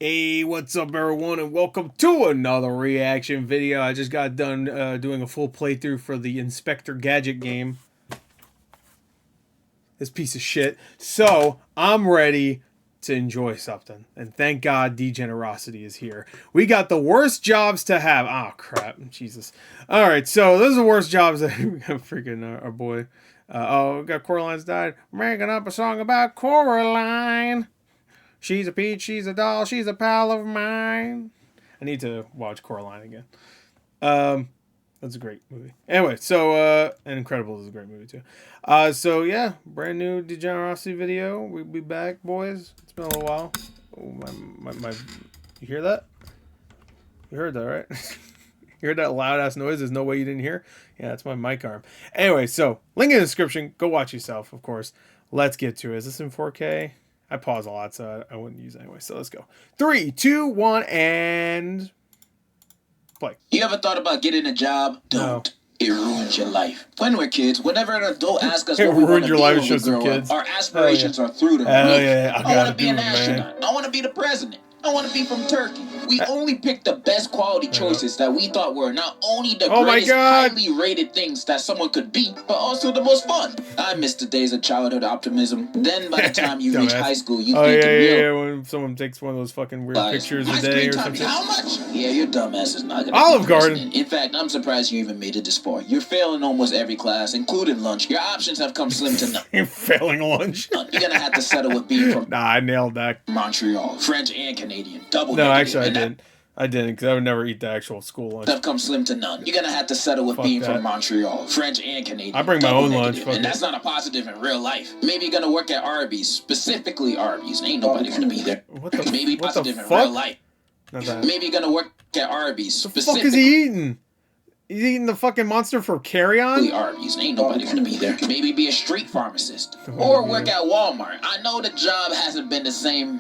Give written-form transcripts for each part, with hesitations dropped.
Hey, what's up everyone, and welcome to another reaction video. I just got done doing a full playthrough for the Inspector Gadget game. This piece of shit. So, I'm ready to enjoy something. And thank God Degenerocity is here. We got the worst jobs to have. Oh, crap. Jesus. Alright, so those are the worst jobs that we got freaking our boy. We got Coraline's died. Making up a song about Coraline. She's a peach, she's a doll, she's a pal of mine. I need to watch Coraline again. That's a great movie. Anyway, so and Incredibles is a great movie too. So yeah, brand new Degenerocity video. We'll be back, boys. It's been a little while. Oh, my you hear that? You heard that, right? You heard that loud ass noise? There's no way you didn't hear. Yeah, that's my mic arm. Anyway, so link in the description. Go watch yourself, of course. Let's get to it. Is this in 4K? I pause a lot, so I wouldn't use it anyway. So let's go. 3, 2, 1, and play. You ever thought about getting a job? Don't. No. It ruins your life. When we're kids, whenever an adult asks us what we want to be when we grow up, our aspirations are through the roof. Yeah. I want to be an astronaut. I want to be the president. I want to be from Turkey. We only picked the best quality choices that we thought were not only the greatest highly rated things that someone could be, but also the most fun. I miss the days of childhood optimism. Then by the time you reach high school, you think yeah, when someone takes one of those fucking weird pictures a day or something. How much? Yeah, your dumb ass is not gonna Olive Garden. In fact, I'm surprised you even made it this far. You're failing almost every class, including lunch. Your options have come slim to none. You're failing lunch. You're gonna have to settle with being from I nailed that. Montreal, French and Canadian. Double. No, actually, I didn't, because I would never eat the actual school lunch. Have come slim to none. You're gonna have to settle with being from Montreal, French and Canadian. I bring my own lunch, and that's not a positive in real life. Maybe you're gonna work at Arby's, specifically Arby's. Ain't nobody gonna be there. Maybe positive in real life. Maybe you're gonna work at Arby's, specifically. What the fuck is he eating? He's eating the fucking monster for carry-on? Arby's. Ain't nobody gonna be there. Maybe be a street pharmacist. Or work at Walmart. I know the job hasn't been the same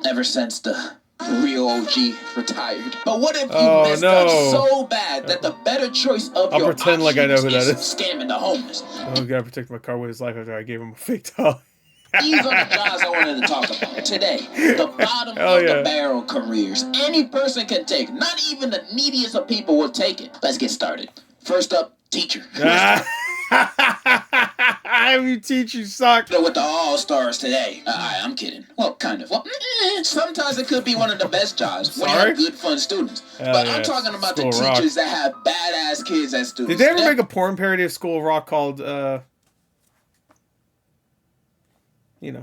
ever since the real OG retired. But what if you messed up so bad that the better choice of your pretend like I know who that is. Scamming the homeless? I gotta protect my car with his life after I gave him a fake dollar. These are the jobs I wanted to talk about today. The bottom of the barrel careers any person can take. Not even the neediest of people will take it. Let's get started. First up, teacher. You teach, you suck. With the all-stars today. I'm kidding. Well, kind of. Well, sometimes it could be one of the best jobs when you have good, fun students. But I'm talking about the teachers that have badass kids as students. Did they ever make a porn parody of School of Rock called, you know?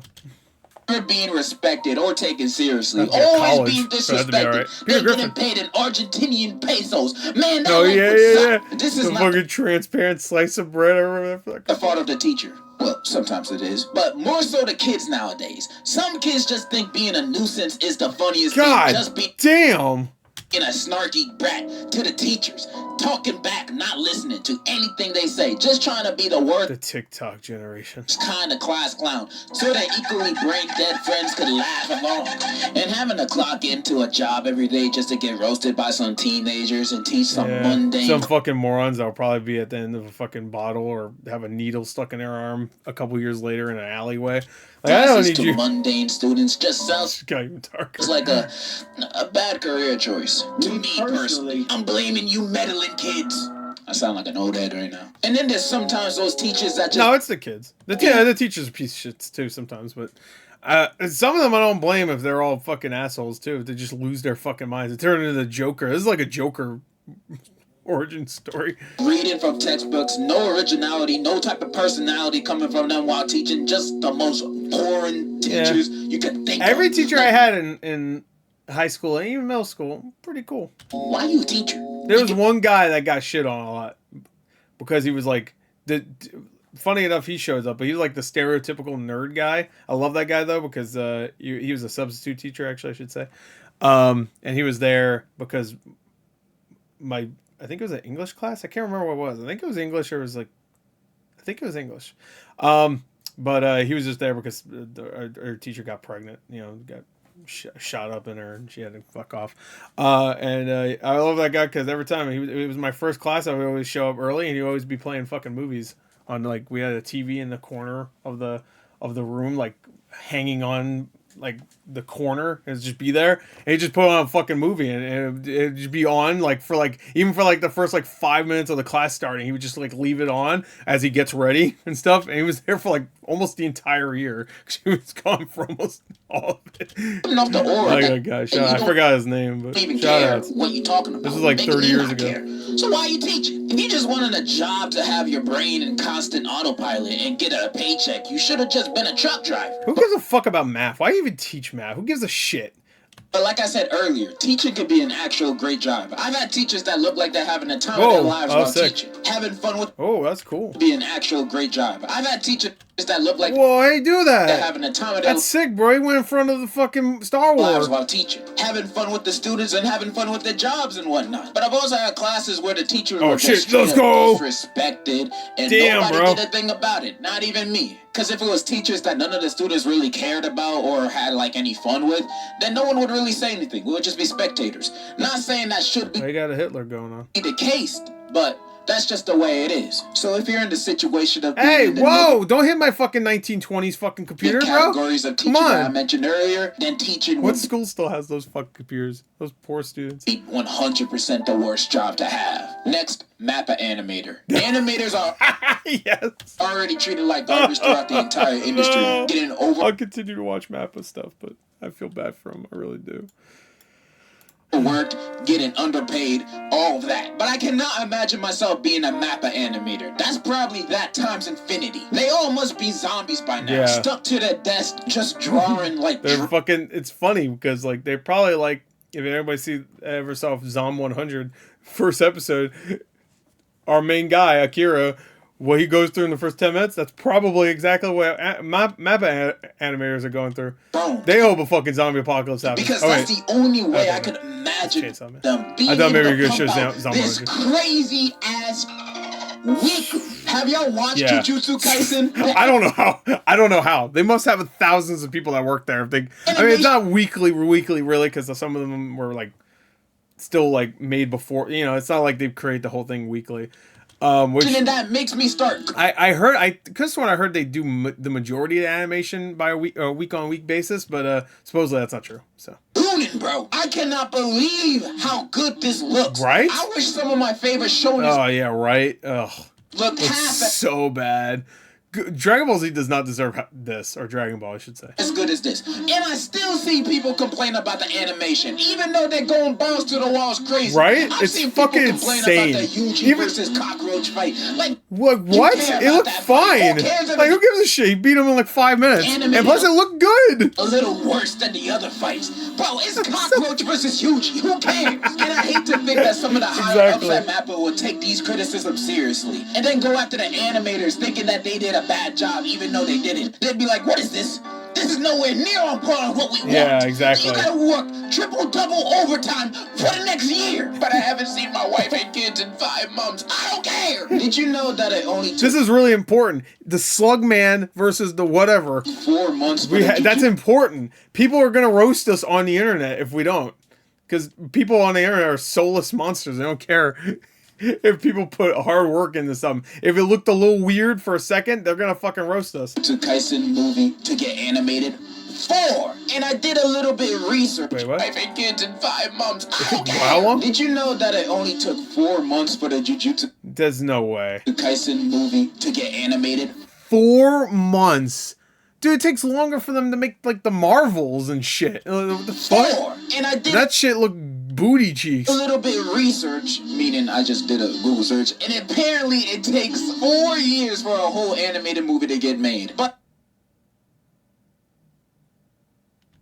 Being respected or taken seriously. Always being disrespected. They're getting paid in Argentinian pesos. Man, that This is not fucking transparent slice of bread or whatever. The fault of the teacher. Well, sometimes it is. But more so the kids nowadays. Some kids just think being a nuisance is the funniest thing. Just damn. In a snarky brat to the teachers, talking back, not listening to anything they say, just trying to be the word. The TikTok generation. Kind of class clown, so that equally brain dead friends could laugh along. And having to clock into a job every day just to get roasted by some teenagers and teach some mundane. Some fucking morons that'll probably be at the end of a fucking bottle or have a needle stuck in their arm a couple years later in an alleyway. Like, I don't need you. Mundane students just sounds it's like a bad career choice. To me personally, I'm blaming you meddling kids. I sound like an old head right now. And then there's sometimes those teachers that just... No, it's the kids. The teachers are piece of shit too sometimes, but some of them I don't blame if they're all fucking assholes too. If they just lose their fucking minds. They turn into the Joker. This is like a Joker origin story. Reading from textbooks, no originality, no type of personality coming from them while teaching. Just the most boring teachers you could think of. Every teacher I had in high school and even middle school, pretty cool. Why you a teacher? There was one guy that got shit on a lot because he was like funny enough, he shows up, but he was like the stereotypical nerd guy. I love that guy though because he was a substitute teacher, actually, I should say, and he was there because I think it was an English class. I can't remember what it was. I think it was English, or it was like, I think it was English. But he was just there because our teacher got pregnant. You know, got shot up in her, and she had to fuck off. And I love that guy because every time it was my first class, I would always show up early, and he'd always be playing fucking movies on, like, we had a TV in the corner of the room, like hanging on like the corner and just be there, and he'd just put on a fucking movie, and it'd just be on like for like even for like the first like 5 minutes of the class starting, he would just like leave it on as he gets ready and stuff, and he was there for like almost the entire year. He was gone for almost all of it. Off the order, Like a guy, I forgot his name, but shout out. What you talking about? This was like 30 years ago. Care. So why are you teaching? If you just wanted a job to have your brain in constant autopilot and get a paycheck, you should have just been a truck driver. Who gives a fuck about math? Why even teach math? Who gives a shit? But like I said earlier, teaching could be an actual great job. I've had teachers that look like they're having the time of their lives while teaching. Having fun with that's cool. Be an actual great job. I've had teachers that look like how you do that? They're having the time of their That's sick, bro. He went in front of the fucking Star Wars while teaching. Having fun with the students and having fun with their jobs and whatnot. But I've also had classes where the teachers were just disrespected and nobody did a thing about it. Not even me. Because if it was teachers that none of the students really cared about or had like any fun with, then no one would really say anything. We would just be spectators. Not saying that should be you got a Hitler going on. The case, but that's just the way it is. So if you're in the situation of don't hit my fucking 1920s fucking computer, bro. Categories of teaching that I mentioned earlier, then teaching. What school still has those fucking computers? Those poor students. 100% the worst job to have. Next, Mappa animator. Animators are already treated like garbage throughout the entire industry. Getting over. I'll continue to watch Mappa stuff, but I feel bad for them. I really do. Worked, getting underpaid, all of that. But I cannot imagine myself being a Mappa animator. That's probably that times infinity. They all must be zombies by now. Stuck to their desk, just drawing like they're fucking. It's funny because like they probably like if anybody ever saw Zom 100 first episode, our main guy Akira. What he goes through in the first 10 minutes, that's probably exactly what Mappa animators are going through. They hope a fucking zombie apocalypse happens. Because that's the only way I could imagine them being able to pump out this crazy ass week. Have y'all watched Jujutsu Kaisen? I don't know how. They must have thousands of people that work there. It's not weekly really, because some of them were like still like made before. You know, it's not like they create the whole thing weekly. And that makes me start. I heard when I heard they do the majority of the animation by a week on week basis, but supposedly that's not true. So. Bro, I cannot believe how good this looks. Right? I wish some of my favorite shows. Oh yeah, right. Ugh. Looks so bad. Dragon Ball Z does not deserve this, or Dragon Ball, I should say. As good as this. And I still see people complain about the animation, even though they're going balls to the walls crazy. Right? I've seen fucking people complain insane. About the Yuji versus Cockroach fight. Like, what? It looked fine. Like, who gives a shit? He beat him in like 5 minutes. And plus, it looked good. A little worse than the other fights. Bro, it's Cockroach versus Yuji. Who cares? And I hate to think that some of the higher-ups at Mappa would take these criticisms seriously. And then go after the animators thinking that they did a bad job even though they didn't. They'd be like, what is this? This is nowhere near on par with what we want. Yeah, exactly. You gotta work triple-double overtime for the next year. But I haven't seen my wife and kids in 5 months. I don't care. Did you know that it only took... This is really important. The Slug Man versus the whatever. 4 months. That's important. People are gonna roast us on the internet if we don't. Because people on the internet are soulless monsters. They don't care if people put hard work into something. If it looked a little weird for a second, they're gonna fucking roast us. To Kaisen movie to get animated. 4. And I did a little bit of research. Wait, what? I've had kids in 5 months. How long? Did you know that it only took 4 months for the Jujutsu? There's no way. Kaisen movie to get animated. 4 months. Dude, it takes longer for them to make like the Marvels and shit. What the fuck? 4. And I did that shit look booty cheeks. A little bit of research, meaning I just did a Google search, and apparently it takes 4 years for a whole animated movie to get made. But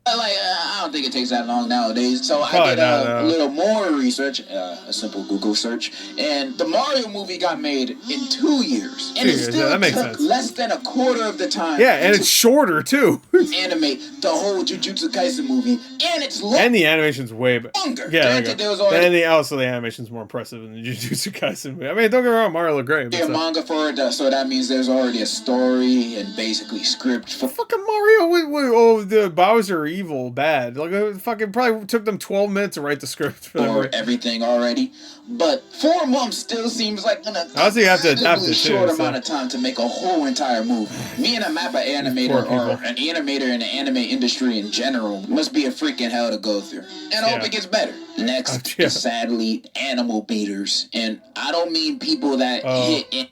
I don't think it takes that long nowadays. So I did a little more research, a simple Google search, and the Mario movie got made in 2 years. And it still took less than a quarter of the time. Yeah, and it's shorter too. Animate the whole Jujutsu Kaisen movie, and it's and the animation's way longer. Yeah, the animation's more impressive than the Jujutsu Kaisen movie. I mean, don't get me wrong, Mario looked great. There's manga for it, so that means there's already a story and basically script for fucking Mario. The Bowser evil bad. Like, it fucking probably took them 12 minutes to write the script for everything already. But 4 months still seems like an you have to adapt it short too, amount of time to make a whole entire movie. Me and a mapper animator or an animator in the anime industry in general must be a freaking hell to go through. And I hope it gets better. Next is sadly animal beaters. And I don't mean people that hit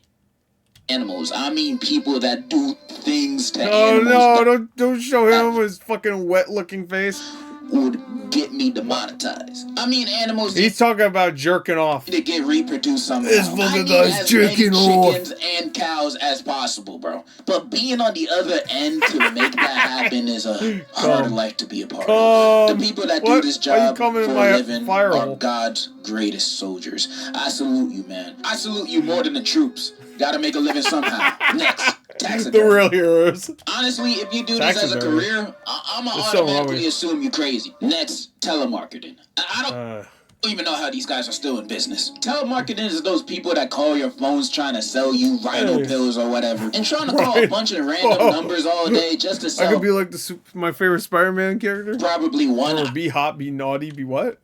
animals. I mean people that do things to animals. Oh no, don't show him his fucking wet looking face. Would get me demonetized. I mean animals. He's talking about jerking off. To get reproduced somehow. This fucking guy's jerking off. Chickens and cows as possible, bro. But being on the other end to make that happen is a hard life to be a part of. The people that do this job for a living are God's greatest soldiers. I salute you, man. I salute you more than the troops. Gotta make a living somehow. Next. Taxidermy. The real heroes. Honestly, if you do this as a career, I'ma automatically assume you're crazy. Next, telemarketing. I don't even know how these guys are still in business. Telemarketing is those people that call your phones trying to sell you rhino pills or whatever, and trying to call a bunch of random numbers all day just to sell. I could be like my favorite Spider-Man character. Probably one. Or be hot, be naughty, be what?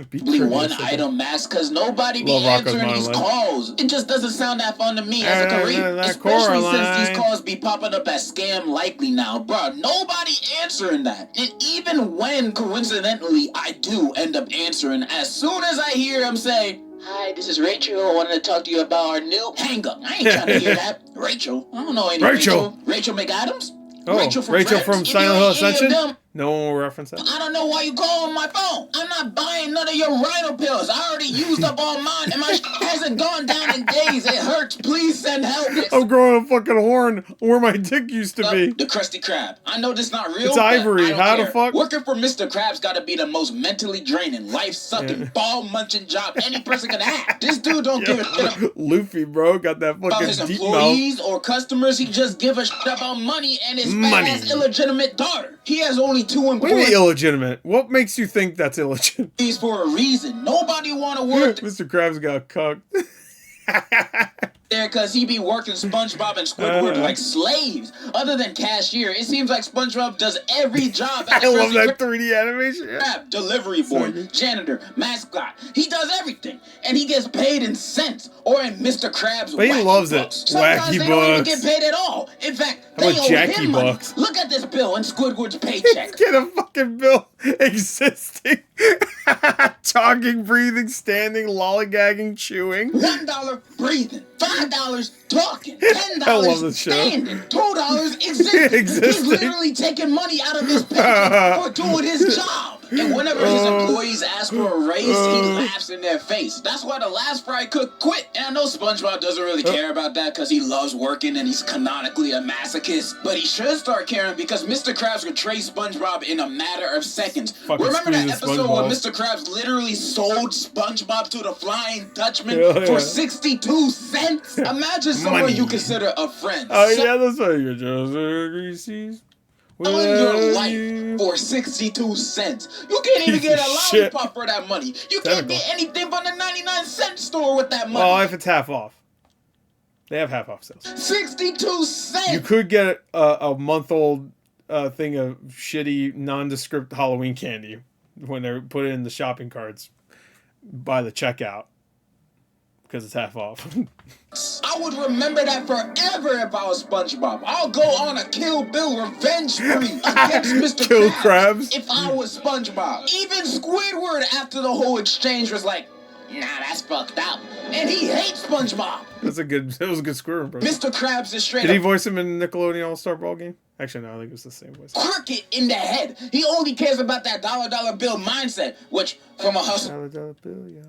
Be one item mask because nobody be answering these calls. It just doesn't sound that fun to me as a career, especially since these calls be popping up as scam likely now, bro. Nobody answering that, and even when coincidentally I do end up answering, as soon as I hear him say, "Hi, this is Rachel. I wanted to talk to you about our new hang up." I ain't trying to hear that. Rachel? I don't know any Rachel. Rachel McAdams? Oh, Rachel from Silent Hill Ascension? No one will reference that. I don't know why you call on my phone. I'm not buying none of your rhino pills. I already used up all mine, and my hasn't gone down in days. It hurts. Please send help. I'm growing a fucking horn where my dick used to be. The Crusty Crab. I know this not real. It's ivory. How the fuck? Working for Mr. Krabs got to be the most mentally draining, life-sucking, ball-munching job any person can have. This dude don't give a shit Luffy, bro, got that fucking about his employees or customers. He just give a shit about money and his fat-ass illegitimate daughter. He has only 2 employees. What do you mean illegitimate? What makes you think that's illegitimate? He's for a reason. Nobody want to work. Mr. Krabs got cucked. There because he be working SpongeBob and Squidward like slaves. Other than cashier, it seems like SpongeBob does every job. I love that 3D animation. Delivery boy, janitor, mascot. He does everything, and he gets paid in cents or in Mr. Krabs' but he wacky loves bucks. it. Sometimes Wacky they bucks. don't even get paid at all. In fact, they owe Jackie him money. bucks. Look at this bill and Squidward's paycheck. Get a fucking bill existing. Talking, breathing, standing, lollygagging, chewing. $1 breathing. $5 talking. $10 standing. $2 existing. He's literally taking money out of his paycheck for doing his job. And whenever his employees ask for a raise, he laughs in their face. That's why the last fry cook quit. And I know SpongeBob doesn't really care about that because he loves working and he's canonically a masochist. But he should start caring because Mr. Krabs betrayed SpongeBob in a matter of seconds. Remember that episode where Mr. Krabs literally sold SpongeBob to the Flying Dutchman for 62 cents? Imagine someone you consider a friend. Oh, yeah, that's what you're just Reese's. Selling your life for 62 cents. You can't even get a lollipop for that money. You can't get anything from the 99-cent store with that money. Oh, if it's half off. They have half off sales. 62 cents! You could get a month-old thing of shitty, nondescript Halloween candy when they put it in the shopping carts by the checkout. Because it's half off. I would remember that forever if I was SpongeBob. I'll go on a Kill Bill revenge spree against Mr. Kill Krabs if I was SpongeBob. Even Squidward after the whole exchange was like, nah, that's fucked up. And he hates SpongeBob. That was a good Squidward, bro. Mr. Krabs is straight Did he voice him in Nickelodeon All-Star Ball Game? Actually, no, I think it was the same voice. Crooked in the head. He only cares about that dollar bill mindset, which from a hustler. Dollar bill, yeah.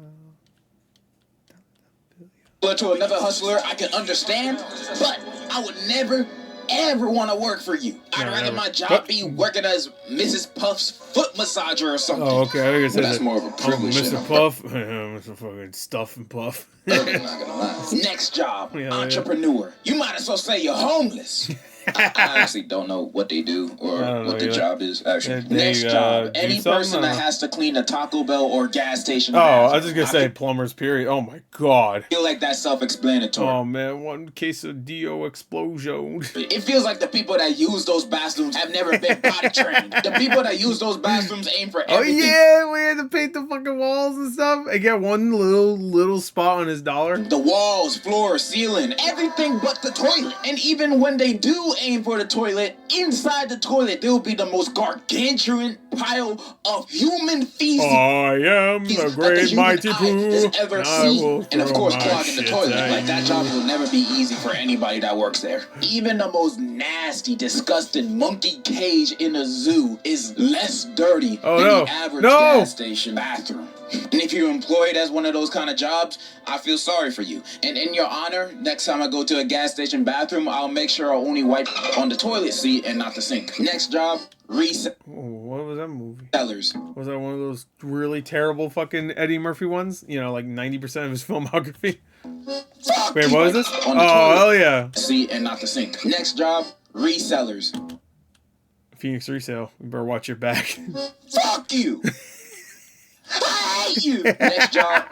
But to another hustler, I can understand, but I would never, ever want to work for you. I'd rather my job be working as Mrs. Puff's foot massager or something. Oh, okay. That's more of a privilege. Mr. Puff. Mr. fucking Stuff and Puff. I'm not gonna lie. Next job, entrepreneur. You might as well say you're homeless. I actually don't know what they do or what the job is, actually. Next job. Any person that has to clean a Taco Bell or gas station. Oh, I was just going to say plumbers, period. Oh, my God. I feel like that's self-explanatory. Oh, man. One quesadillo explosion. It feels like the people that use those bathrooms have never been potty trained. The people that use those bathrooms aim for everything. Oh, yeah. We had to paint the fucking walls and stuff and get one little spot on his dollar. The walls, floor, ceiling, everything but the toilet. And even when they do aim for the toilet, inside the toilet there will be the most gargantuan pile of human feces. I am the great mighty poo. Ever seen. And of course clogging the toilet. Like that job will never be easy for anybody that works there. Even the most nasty, disgusting monkey cage in a zoo is less dirty than the average gas station bathroom. And if you're employed as one of those kind of jobs, I feel sorry for you. And in your honor, next time I go to a gas station bathroom, I'll make sure I only wipe on the toilet seat and not the sink. Next job, what was that movie? Sellers. Was that one of those really terrible fucking Eddie Murphy ones? You know, like 90% of his filmography? Wait, what was this? Oh, hell yeah. Seat and not the sink. Next job, resellers. Phoenix Resale. You better watch your back. Fuck you! I hate you! Next job.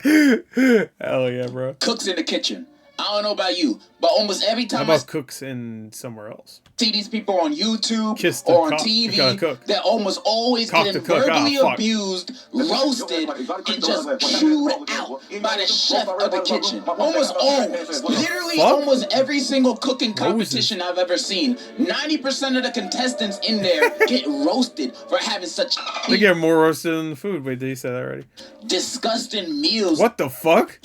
Hell yeah, bro. Cooks in the kitchen. I don't know about you, but almost every time How about cooks in somewhere else? See these people on YouTube or on TV, they're almost always getting verbally abused, roasted, and just chewed out by the chef of the kitchen. Almost always. Literally almost every single cooking competition I've ever seen, 90% of the contestants in there get roasted for having such... They get more roasted than the food. Wait, did you say that already? Disgusting meals. What the fuck?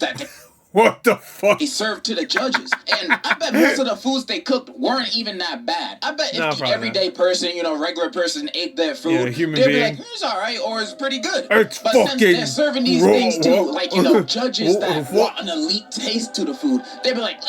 What the fuck? They served to the judges. And I bet most of the foods they cooked weren't even that bad. I bet if the everyday person, regular person ate their food, they'd be like, it's alright, or it's pretty good. It's but fucking since they're serving these things too, judges that want an elite taste to the food, they'd be like,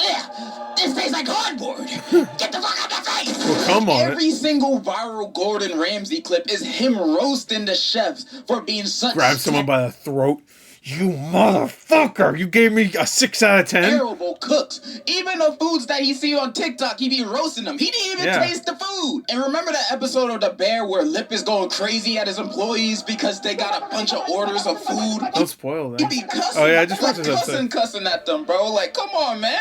this tastes like cardboard. Get the fuck out of my face. Well, come on. Every single viral Gordon Ramsay clip is him roasting the chefs for being such... Grab someone by the throat. You motherfucker! You gave me a 6 out of 10. Terrible cooks. Even the foods that he see on TikTok, he be roasting them. He didn't even taste the food. And remember that episode of The Bear where Lip is going crazy at his employees because they got a bunch of orders of food? Don't spoil that. He be cussing. Oh yeah, I just watched that. Cussing at them, bro. Like, come on, man.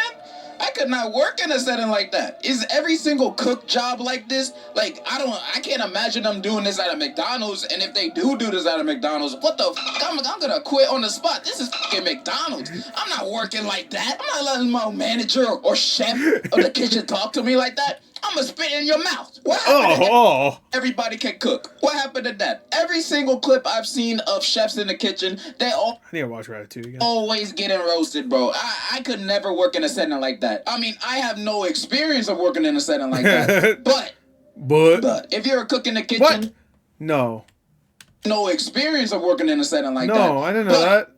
I could not work in a setting like that. Is every single cook job like this? Like, I can't imagine them doing this at a McDonald's. And if they do this at a McDonald's, what the fuck? I'm gonna quit on the spot. This is fucking McDonald's. I'm not working like that. I'm not letting my manager or chef of the kitchen talk to me like that. I'm gonna spit in your mouth. What happened to that? Everybody can cook. What happened to that? Every single clip I've seen of chefs in the kitchen, they all... I need to watch Ratatouille again. Always getting roasted, bro. I could never work in a setting like that. I mean, I have no experience of working in a setting like that. But if you're a cook in the kitchen... What? No. No experience of working in a setting like that. No, I didn't know that.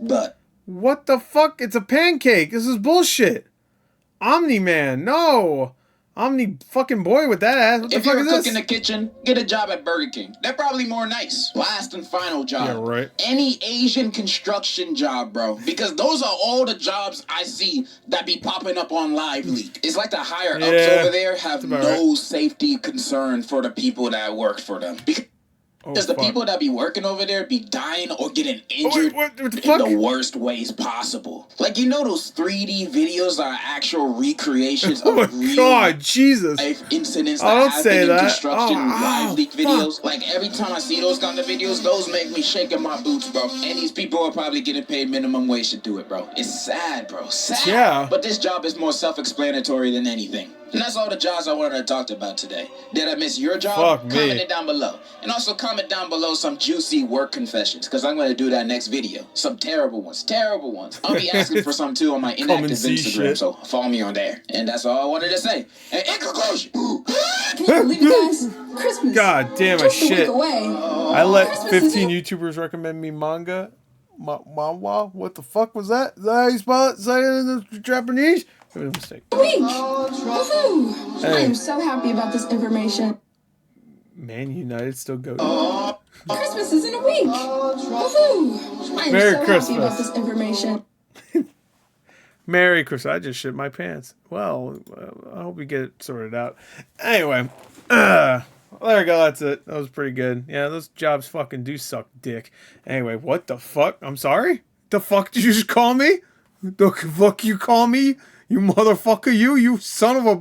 But... What the fuck? It's a pancake. This is bullshit. Omni-Man, no. Omni fucking boy with that ass. What the fuck is this? If you're a cook in the kitchen, get a job at Burger King. They're probably more nice. Last and final job. Yeah, right. Any Asian construction job, bro. Because those are all the jobs I see that be popping up on Live Leak. It's like the higher ups over there have no safety concern for the people that work for them. Because the people that be working over there be dying or getting injured in the worst ways possible. Like, those 3D videos are actual recreations of real life incidents that happen in construction, Live Leak videos. Like, every time I see those kind of videos, those make me shake in my boots, bro. And these people are probably getting paid minimum wage to do it, bro. It's sad, bro. Sad. Yeah. But this job is more self-explanatory than anything. And that's all the jobs I wanted to talk about today. Did I miss your job? Comment it down below. And also comment down below some juicy work confessions, because I'm going to do that next video. Some terrible ones. Terrible ones. I'll be asking for some too on my inactive Instagram, so follow me on there. And that's all I wanted to say. And in conclusion... Can you believe it, guys? Christmas. God damn it, shit. I let Christmas 15 YouTubers recommend me manga. Manhwa? What the fuck was that? Is that how you spell it? Say it in the Japanese? It was a mistake. Week. Woohoo! I am so happy about this information. Man United still go. Christmas is in a week. Woohoo! I am Merry so Christmas. happy about this information. Merry Christmas. I just shit my pants. Well, I hope we get it sorted out. Anyway, there we go. That's it. That was pretty good. Yeah, those jobs fucking do suck dick. Anyway, what the fuck? I'm sorry? The fuck did you just call me? The fuck you call me? You motherfucker, you son of a